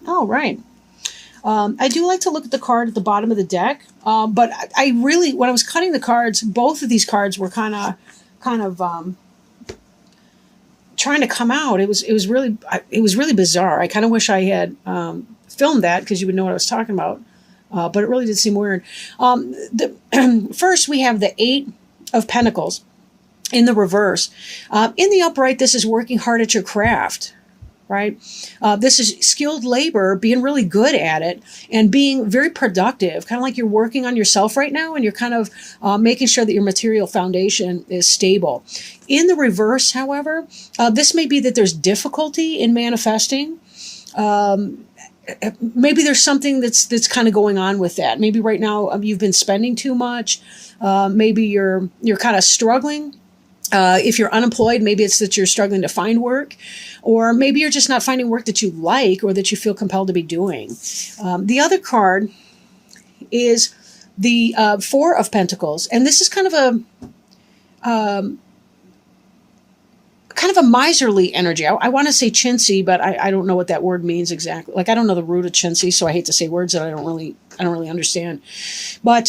Oh, right. I do like to look at the card at the bottom of the deck, but I really, when I was cutting the cards, both of these cards were kind of trying to come out. It was really bizarre. I kind of wish I had filmed that because you would know what I was talking about. But it really did seem weird. First, we have the Eight of Pentacles in the reverse. In the upright, this is working hard at your craft, right? This is skilled labor, being really good at it and being very productive, kind of like you're working on yourself right now and you're kind of making sure that your material foundation is stable. In the reverse, however, this may be that there's difficulty in manifesting. Maybe there's something that's kind of going on with that. Maybe right now you've been spending too much. Maybe you're kind of struggling. If you're unemployed, maybe it's that you're struggling to find work, or maybe you're just not finding work that you like or that you feel compelled to be doing. The other card is the Four of Pentacles, and this is kind of a miserly energy. I want to say chintzy, but I don't know what that word means exactly. Like I don't know the root of chintzy, so I hate to say words that I don't really understand. But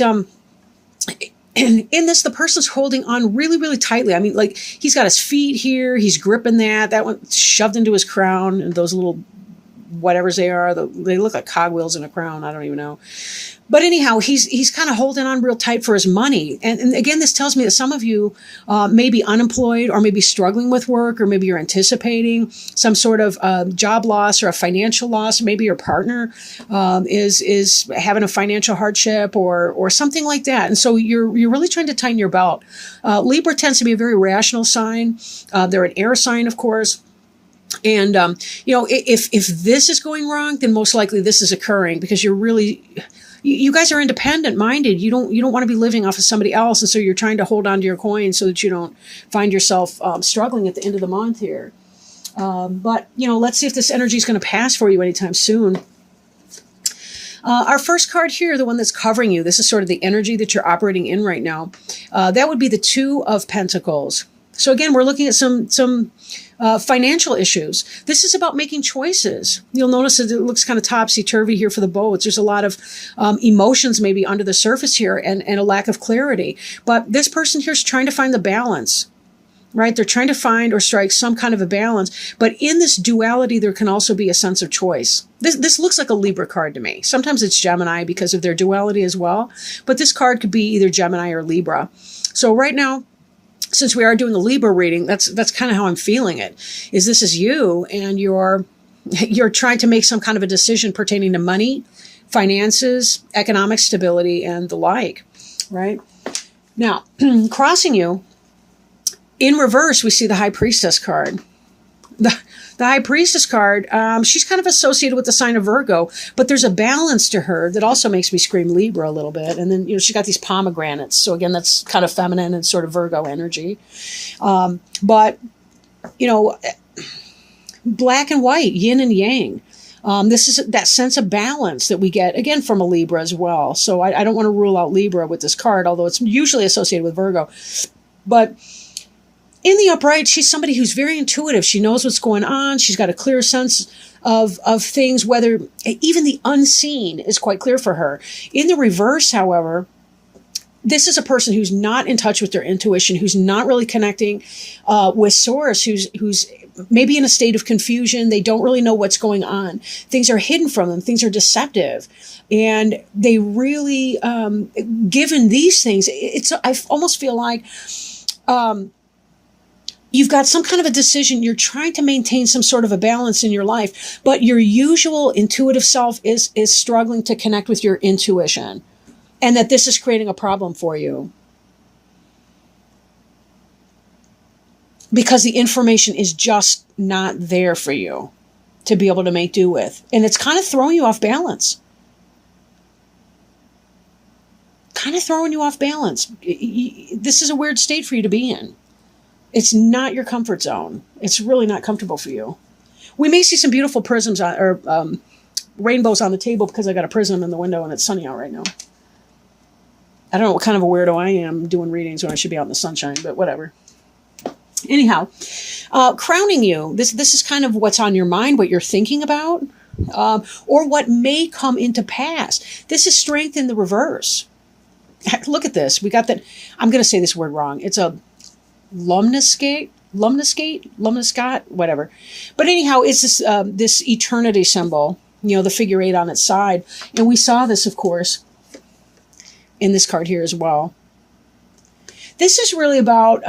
in this, the person's holding on really, really tightly. I mean, like he's got his feet here, he's gripping that one shoved into his crown, and those little whatevers they are, they look like cogwheels in a crown. I don't even know. But anyhow, he's kind of holding on real tight for his money. And again, this tells me that some of you may be unemployed or maybe struggling with work, or maybe you're anticipating some sort of job loss or a financial loss. Maybe your partner is having a financial hardship or something like that. And so you're really trying to tighten your belt. Libra tends to be a very rational sign. They're an air sign, of course. And, if this is going wrong, then most likely this is occurring because you guys are independent minded. You don't want to be living off of somebody else. And so you're trying to hold on to your coin so that you don't find yourself struggling at the end of the month here. But let's see if this energy is going to pass for you anytime soon. Our first card here, the one that's covering you, this is sort of the energy that you're operating in right now. That would be the Two of Pentacles. So again, we're looking at some financial issues. This is about making choices. You'll notice that it looks kind of topsy-turvy here for the boats. There's a lot of emotions maybe under the surface here and a lack of clarity. But this person here is trying to find the balance, right? They're trying to find or strike some kind of a balance. But in this duality, there can also be a sense of choice. This looks like a Libra card to me. Sometimes it's Gemini because of their duality as well. But this card could be either Gemini or Libra. So right now, since we are doing a Libra reading, that's kind of how I'm feeling it. This is you, and you're trying to make some kind of a decision pertaining to money, finances, economic stability, and the like, right? Now, crossing you, in reverse, we see the High Priestess card. The High Priestess card, she's kind of associated with the sign of Virgo, but there's a balance to her that also makes me scream Libra a little bit. And then, she's got these pomegranates. So again, that's kind of feminine and sort of Virgo energy. But black and white, yin and yang. This is that sense of balance that we get, again, from a Libra as well. So I don't want to rule out Libra with this card, although it's usually associated with Virgo. But in the upright, she's somebody who's very intuitive. She knows what's going on. She's got a clear sense of things, whether even the unseen is quite clear for her. In the reverse, however, this is a person who's not in touch with their intuition, who's not really connecting with source, who's maybe in a state of confusion. They don't really know what's going on. Things are hidden from them. Things are deceptive. And they really, given these things, I almost feel like you've got some kind of a decision. You're trying to maintain some sort of a balance in your life, but your usual intuitive self is struggling to connect with your intuition, and that this is creating a problem for you because the information is just not there for you to be able to make do with. And it's kind of throwing you off balance. This is a weird state for you to be in. It's not your comfort zone. It's really not comfortable for you. We may see some beautiful prisms or rainbows on the table because I got a prism in the window and it's sunny out right now. I don't know what kind of a weirdo I am doing readings when I should be out in the sunshine, but whatever. Anyhow, crowning you, this is kind of what's on your mind, what you're thinking about. or what may come into pass. This is strength in the reverse. Look at this. We got that. I'm going to say this word wrong. It's a lumnoscate, whatever. But anyhow, it's this eternity symbol, the figure 8 on its side. And we saw this, of course, in this card here as well. This is really about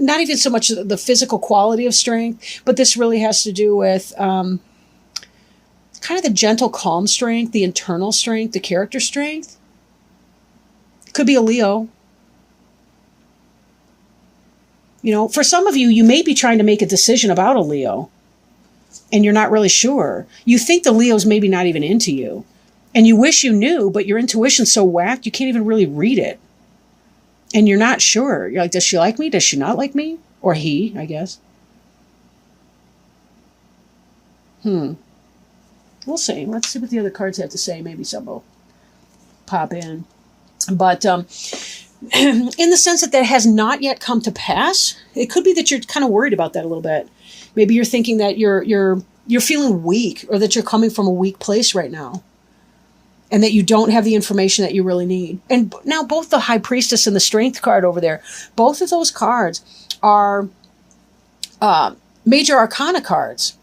not even so much the physical quality of strength, but this really has to do with kind of the gentle, calm strength, the internal strength, the character strength. Could be a Leo. For some of you, you may be trying to make a decision about a Leo, and you're not really sure. You think the Leo's maybe not even into you, and you wish you knew, but your intuition's so whacked, you can't even really read it. And you're not sure. You're like, does she like me? Does she not like me? Or he, I guess. We'll see. Let's see what the other cards have to say. Maybe some will pop in. But in the sense that has not yet come to pass, it could be that you're kind of worried about that a little bit. Maybe you're thinking that you're feeling weak, or that you're coming from a weak place right now, and that you don't have the information that you really need. And now both the High Priestess and the Strength card over there, both of those cards are major arcana cards.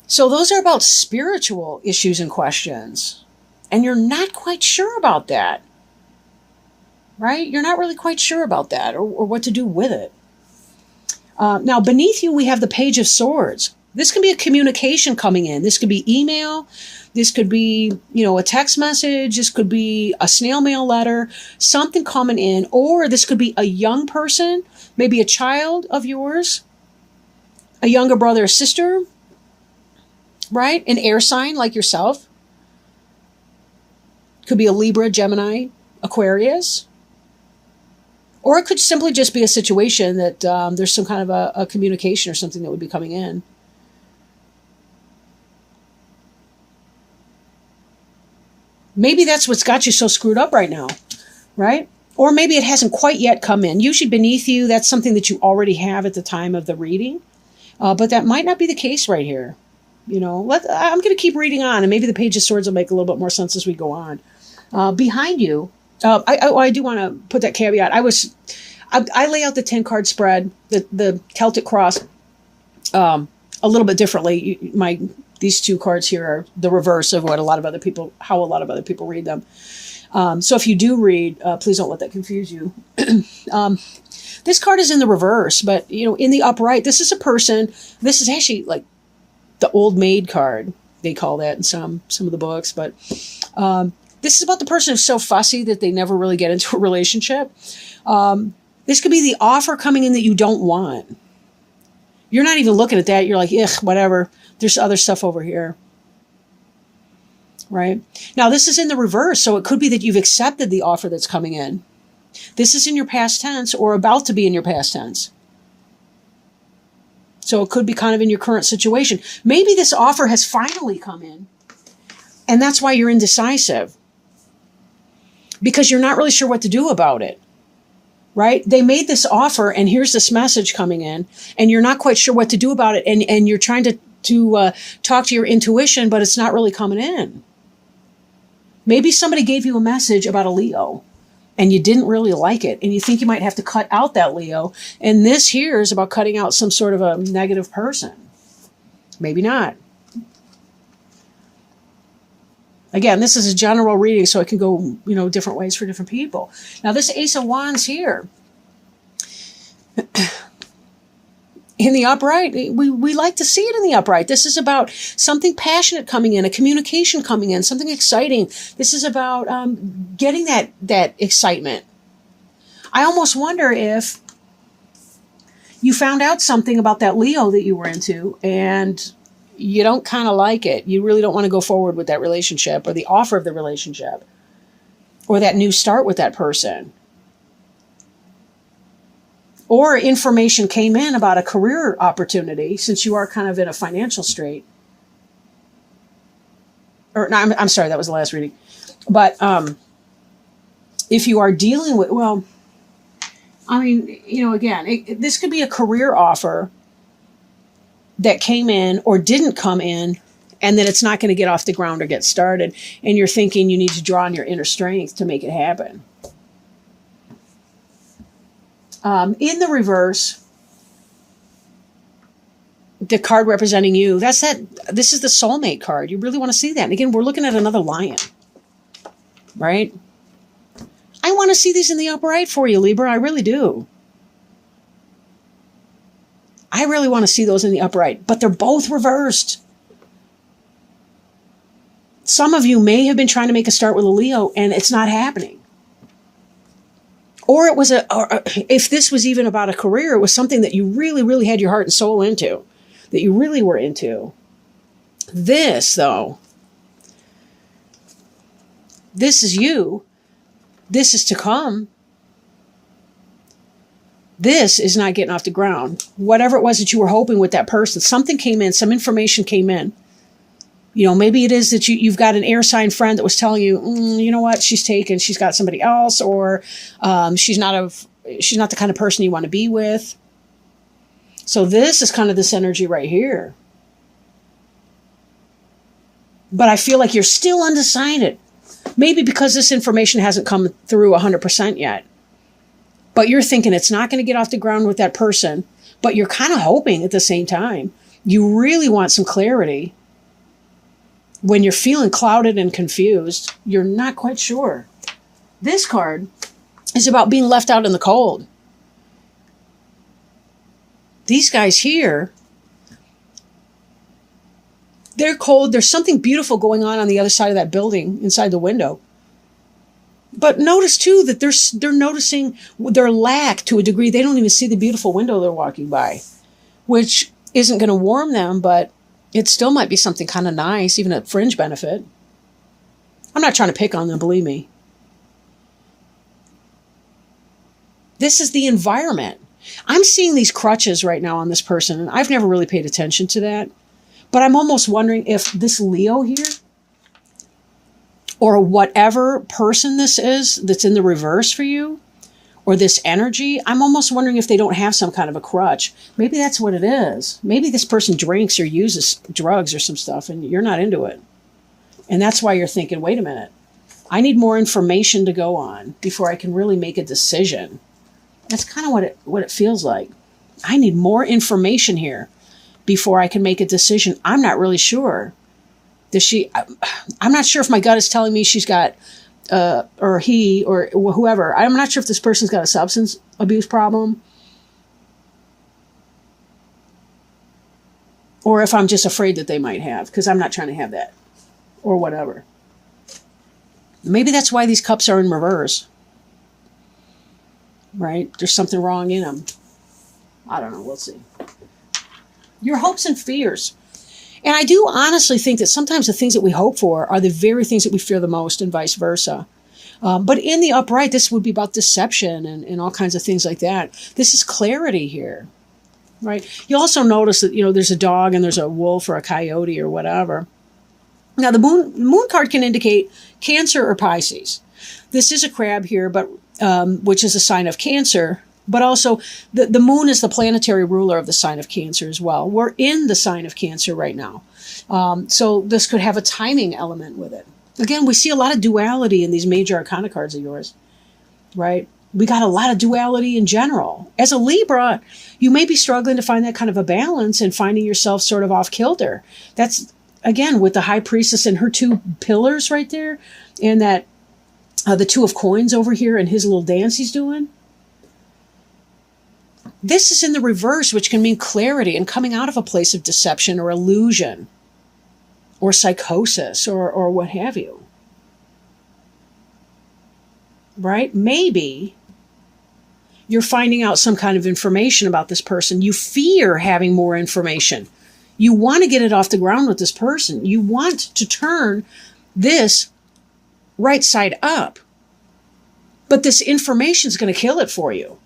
So those are about spiritual issues and questions. And you're not quite sure about that. Right? You're not really quite sure about that, or what to do with it. Now, beneath you, we have the Page of Swords. This can be a communication coming in. This could be email. This could be, a text message. This could be a snail mail letter, something coming in. Or this could be a young person, maybe a child of yours, a younger brother or sister, right? An air sign like yourself. Could be a Libra, Gemini, Aquarius. Or it could simply just be a situation that there's some kind of a communication or something that would be coming in. Maybe that's what's got you so screwed up right now, right? Or maybe it hasn't quite yet come in. Usually beneath you, that's something that you already have at the time of the reading. But that might not be the case right here. I'm going to keep reading on, and maybe the Page of Swords will make a little bit more sense as we go on. Behind you, I do want to put that caveat. I lay out the 10-card spread, the Celtic cross, a little bit differently. These two cards here are the reverse of how a lot of other people read them. So if you do read, please don't let that confuse you. This card is in the reverse, but in the upright, this is a person. This is actually like the old maid card. They call that in some of the books, but this is about the person who's so fussy that they never really get into a relationship. This could be the offer coming in that you don't want. You're not even looking at that. You're like, ugh, whatever. There's other stuff over here. Right? Now, this is in the reverse, so it could be that you've accepted the offer that's coming in. This is in your past tense or about to be in your past tense. So it could be kind of in your current situation. Maybe this offer has finally come in, and that's why you're indecisive. Because you're not really sure what to do about it. Right? They made this offer, and here's this message coming in, and you're not quite sure what to do about it, and you're trying to talk to your intuition, but it's not really coming in. Maybe somebody gave you a message about a Leo, and you didn't really like it, and you think you might have to cut out that Leo, and this here is about cutting out some sort of a negative person. Maybe not. Again, this is a general reading, so it can go, different ways for different people. Now, this Ace of Wands here, in the upright, we like to see it in the upright. This is about something passionate coming in, a communication coming in, something exciting. This is about getting that excitement. I almost wonder if you found out something about that Leo that you were into, and you don't kind of like it. You really don't want to go forward with that relationship or the offer of the relationship or that new start with that person. Or information came in about a career opportunity, since you are kind of in a financial strait. Or no, I'm sorry, that was the last reading. But if you are dealing with, again, this could be a career offer that came in or didn't come in, and that it's not going to get off the ground or get started. And you're thinking you need to draw on your inner strength to make it happen. In the reverse, the card representing you, this is the soulmate card. You really want to see that. And again, we're looking at another lion, right? I want to see these in the upright for you, Libra. I really do. I really want to see those in the upright, but they're both reversed. Some of you may have been trying to make a start with a Leo and it's not happening. Or if this was even about a career, it was something that you really, really had your heart and soul into, that you really were into. This, though, this is you. This is to come. This is not getting off the ground. Whatever it was that you were hoping with that person, something came in, some information came in. You know, maybe it is that you've got an air sign friend that was telling you, you know what, she's taken, she's got somebody else, or she's not the kind of person you want to be with. So this is kind of this energy right here. But I feel like you're still undecided. Maybe because this information hasn't come through 100% yet. But you're thinking it's not going to get off the ground with that person, but you're kind of hoping at the same time. You really want some clarity. When you're feeling clouded and confused, you're not quite sure. This card is about being left out in the cold. These guys here, they're cold. There's something beautiful going on the other side of that building, inside the window. But notice, too, that they're noticing their lack to a degree. They don't even see the beautiful window they're walking by, which isn't going to warm them, but it still might be something kind of nice, even a fringe benefit. I'm not trying to pick on them, believe me. This is the environment. I'm seeing these crutches right now on this person, and I've never really paid attention to that. But I'm almost wondering if this Leo here, or whatever person this is that's in the reverse for you, or this energy, I'm almost wondering if they don't have some kind of a crutch. Maybe that's what it is. Maybe this person drinks or uses drugs or some stuff and you're not into it. And that's why you're thinking, wait a minute, I need more information to go on before I can really make a decision. That's kind of what it feels like. I need more information here before I can make a decision. I'm not really sure. I'm not sure if my gut is telling me she's got or he, or whoever. I'm not sure if this person's got a substance abuse problem, or if I'm just afraid that they might have, because I'm not trying to have that, or whatever. Maybe that's why these cups are in reverse, right? There's something wrong in them. I don't know. We'll see. Your hopes and fears. And I do honestly think that sometimes the things that we hope for are the very things that we fear the most, and vice versa. But in the upright, this would be about deception and all kinds of things like that. This is clarity here, right? You also notice that, there's a dog and there's a wolf or a coyote or whatever. Now, the moon card can indicate Cancer or Pisces. This is a crab here, but which is a sign of Cancer. But also, the moon is the planetary ruler of the sign of Cancer as well. We're in the sign of Cancer right now. So this could have a timing element with it. Again, we see a lot of duality in these major arcana cards of yours, right? We got a lot of duality in general. As a Libra, you may be struggling to find that kind of a balance and finding yourself sort of off kilter. That's, again, with the High Priestess and her two pillars right there, and that the Two of Coins over here and his little dance he's doing. This is in the reverse, which can mean clarity and coming out of a place of deception or illusion or psychosis or what have you. Right? Maybe you're finding out some kind of information about this person. You fear having more information. You want to get it off the ground with this person. You want to turn this right side up. But this information is going to kill it for you.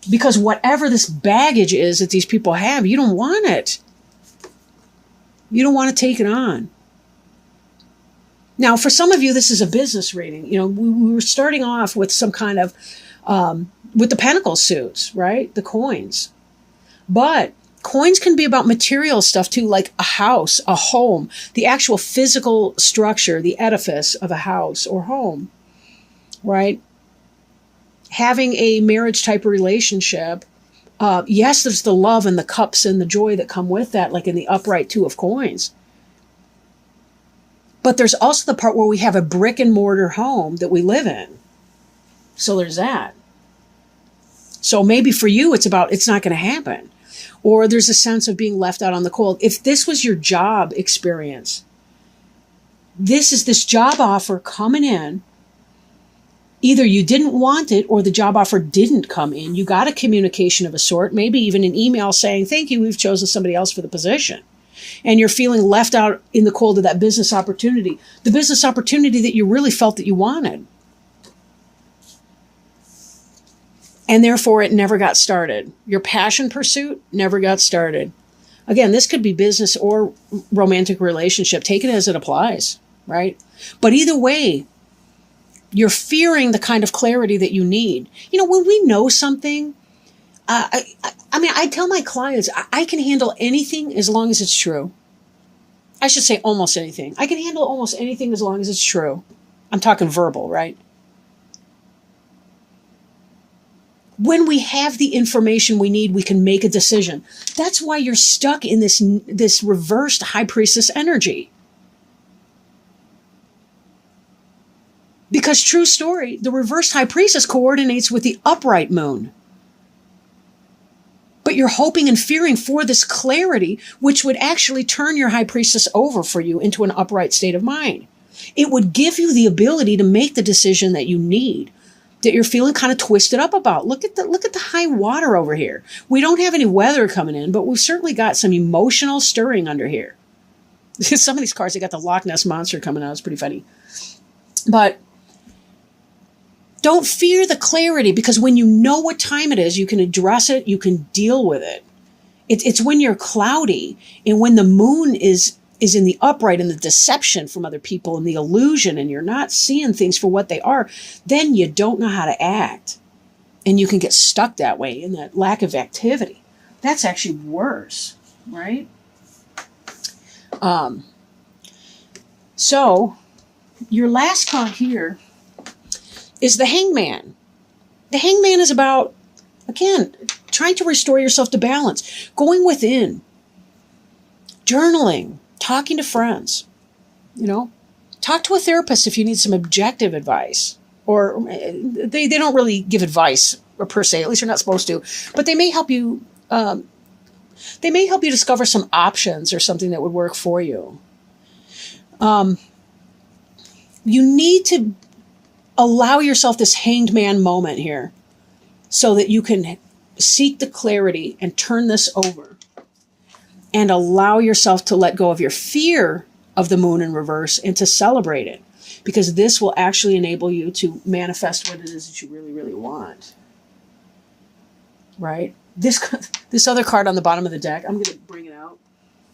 Because whatever this baggage is that these people have, you don't want it. You don't want to take it on. Now, for some of you, this is a business reading. We were starting off with some kind of, with the pentacle suits, right? The coins. But Coins can be about material stuff too, like a house, a home, the actual physical structure, the edifice of a house or home, right? Having a marriage type of relationship. Yes, there's the love and the cups and the joy that come with that, like in the upright two of coins. But there's also the part where we have a brick and mortar home that we live in. So there's that. So maybe for you, it's not going to happen. Or there's a sense of being left out on the cold. If this was your job experience, this is this job offer coming in. Either you didn't want it or the job offer didn't come in. You got a communication of a sort, maybe even an email saying, thank you, we've chosen somebody else for the position. And you're feeling left out in the cold of that business opportunity, the business opportunity that you really felt that you wanted. And therefore, it never got started. Your passion pursuit never got started. Again, this could be business or romantic relationship. Take it as it applies, right? But either way, you're fearing the kind of clarity that you need. You know, when we know something, I tell my clients, I can handle anything as long as it's true. I should say almost anything. I can handle almost anything as long as it's true. I'm talking verbal, right? When we have the information we need, we can make a decision. That's why you're stuck in this reversed high priestess energy. Because true story, the reversed high priestess coordinates with the upright moon. But you're hoping and fearing for this clarity, which would actually turn your high priestess over for you into an upright state of mind. It would give you the ability to make the decision that you need, that you're feeling kind of twisted up about. Look at the high water over here. We don't have any weather coming in, but we've certainly got some emotional stirring under here. Some of these cards, they got the Loch Ness Monster coming out. It's pretty funny. But don't fear the clarity, because when you know what time it is, you can address it, you can deal with it. It's when you're cloudy and when the moon is in the upright and the deception from other people and the illusion, and you're not seeing things for what they are, then you don't know how to act. And you can get stuck that way in that lack of activity. That's actually worse, right? So your last card here is the Hangman. The Hangman is about, again, trying to restore yourself to balance, going within, journaling, talking to friends, talk to a therapist if you need some objective advice, or they don't really give advice per se, at least you're not supposed to, but they may help you, discover some options or something that would work for you. You need to allow yourself this hanged man moment here so that you can seek the clarity and turn this over and allow yourself to let go of your fear of the moon in reverse and to celebrate it, because this will actually enable you to manifest what it is that you really, really want. Right? This other card on the bottom of the deck, I'm going to bring it out.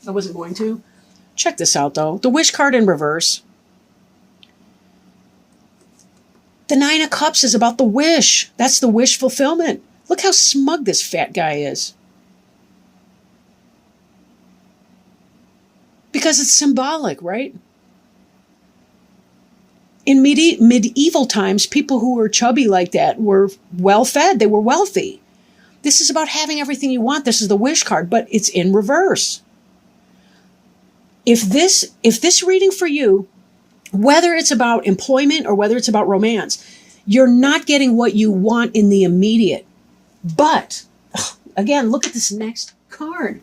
I wasn't going to. Check this out, though. The Wish card in reverse. The Nine of Cups is about the wish. That's the wish fulfillment. Look how smug this fat guy is. Because it's symbolic, right? In medieval times, people who were chubby like that were well-fed. They were wealthy. This is about having everything you want. This is the wish card, but it's in reverse. If this reading for you, whether it's about employment or whether it's about romance, you're not getting what you want in the immediate. But, again, look at this next card.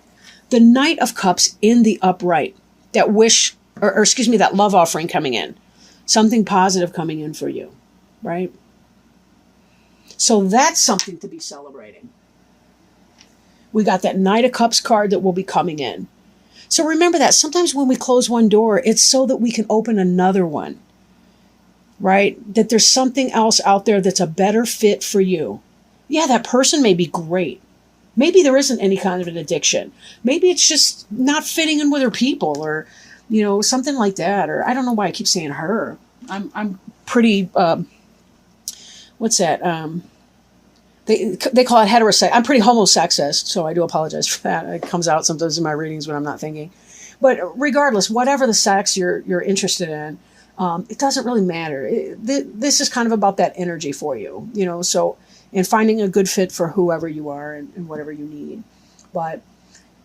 The Knight of Cups in the upright. That wish, or excuse me, that love offering coming in. Something positive coming in for you, right? So that's something to be celebrating. We got that Knight of Cups card that will be coming in. So remember that sometimes when we close one door, it's so that we can open another one, right? That there's something else out there that's a better fit for you. Yeah, that person may be great. Maybe there isn't any kind of an addiction. Maybe it's just not fitting in with her people, or, something like that. Or I don't know why I keep saying her. I'm pretty, what's that? they call it heterosexual. I'm pretty homosexist, so I do apologize for that. It comes out sometimes in my readings when I'm not thinking. But regardless, whatever the sex you're interested in, it doesn't really matter. This is kind of about that energy for you, so, and finding a good fit for whoever you are and whatever you need. But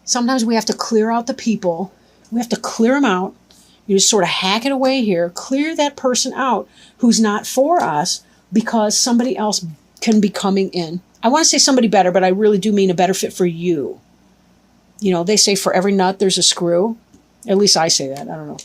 sometimes we have to clear out the people. We have to clear them out. You just sort of hack it away here, clear that person out who's not for us, because somebody else can be coming in. I want to say somebody better, but I really do mean a better fit for you. They say for every nut, there's a screw. At least I say that. I don't know.